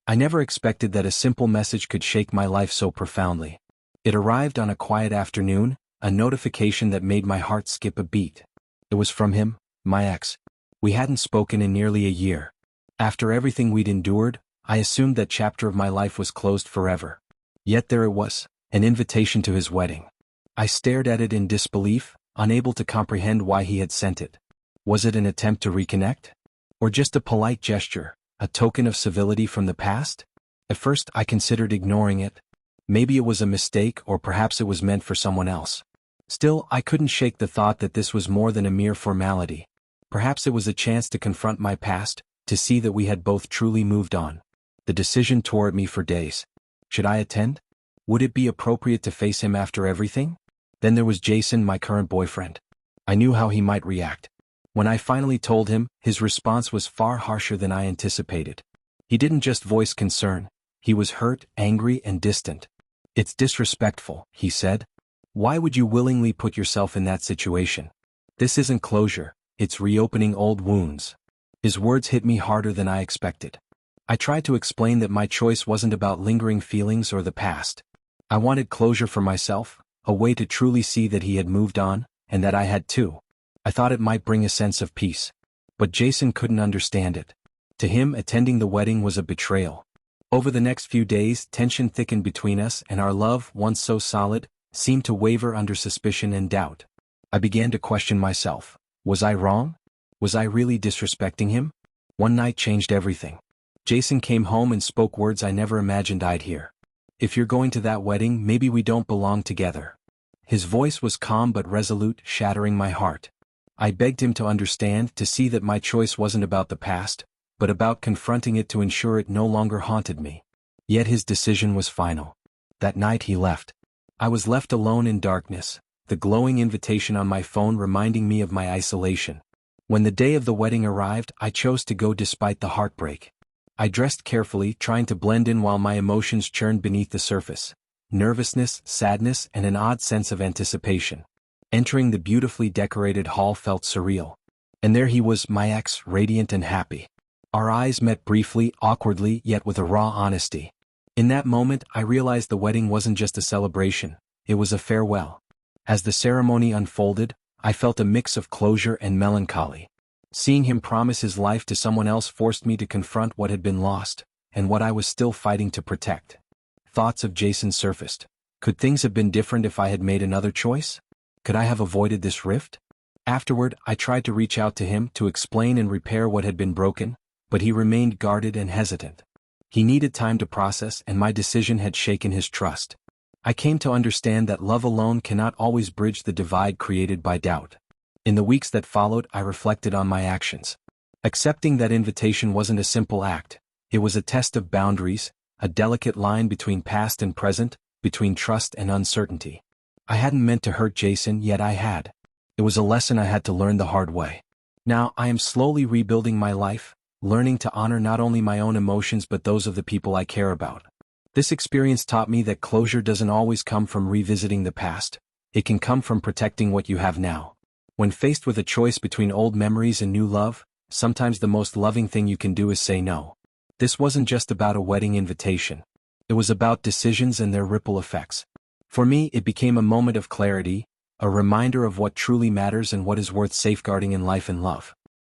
I never expected that a simple message could shake my life so profoundly. It arrived on a quiet afternoon, a notification that made my heart skip a beat. It was from him, my ex. We hadn't spoken in nearly a year. After everything we'd endured, I assumed that chapter of my life was closed forever. Yet there it was, an invitation to his wedding. I stared at it in disbelief, unable to comprehend why he had sent it. Was it an attempt to reconnect? Or just a polite gesture, a token of civility from the past? At first I considered ignoring it. Maybe it was a mistake, or perhaps it was meant for someone else. Still, I couldn't shake the thought that this was more than a mere formality. Perhaps it was a chance to confront my past, to see that we had both truly moved on. The decision tore at me for days. Should I attend? Would it be appropriate to face him after everything? Then there was Jason, my current boyfriend. I knew how he might react. When I finally told him, his response was far harsher than I anticipated. He didn't just voice concern. He was hurt, angry, and distant. "It's disrespectful," he said. "Why would you willingly put yourself in that situation? This isn't closure, it's reopening old wounds." His words hit me harder than I expected. I tried to explain that my choice wasn't about lingering feelings or the past. I wanted closure for myself, a way to truly see that he had moved on, and that I had too. I thought it might bring a sense of peace. But Jason couldn't understand it. To him, attending the wedding was a betrayal. Over the next few days, tension thickened between us, and our love, once so solid, seemed to waver under suspicion and doubt. I began to question myself. Was I wrong? Was I really disrespecting him? One night changed everything. Jason came home and spoke words I never imagined I'd hear. "If you're going to that wedding, maybe we don't belong together." His voice was calm but resolute, shattering my heart. I begged him to understand, to see that my choice wasn't about the past, but about confronting it to ensure it no longer haunted me. Yet his decision was final. That night he left. I was left alone in darkness, the glowing invitation on my phone reminding me of my isolation. When the day of the wedding arrived, I chose to go despite the heartbreak. I dressed carefully, trying to blend in while my emotions churned beneath the surface. Nervousness, sadness, and an odd sense of anticipation. Entering the beautifully decorated hall felt surreal. And there he was, my ex, radiant and happy. Our eyes met briefly, awkwardly, yet with a raw honesty. In that moment, I realized the wedding wasn't just a celebration, it was a farewell. As the ceremony unfolded, I felt a mix of closure and melancholy. Seeing him promise his life to someone else forced me to confront what had been lost, and what I was still fighting to protect. Thoughts of Jason surfaced. Could things have been different if I had made another choice? Could I have avoided this rift? Afterward, I tried to reach out to him, to explain and repair what had been broken, but he remained guarded and hesitant. He needed time to process, and my decision had shaken his trust. I came to understand that love alone cannot always bridge the divide created by doubt. In the weeks that followed, I reflected on my actions. Accepting that invitation wasn't a simple act. It was a test of boundaries, a delicate line between past and present, between trust and uncertainty. I hadn't meant to hurt Jason, yet I had. It was a lesson I had to learn the hard way. Now, I am slowly rebuilding my life, learning to honor not only my own emotions but those of the people I care about. This experience taught me that closure doesn't always come from revisiting the past. It can come from protecting what you have now. When faced with a choice between old memories and new love, sometimes the most loving thing you can do is say no. This wasn't just about a wedding invitation. It was about decisions and their ripple effects. For me, it became a moment of clarity, a reminder of what truly matters and what is worth safeguarding in life and love.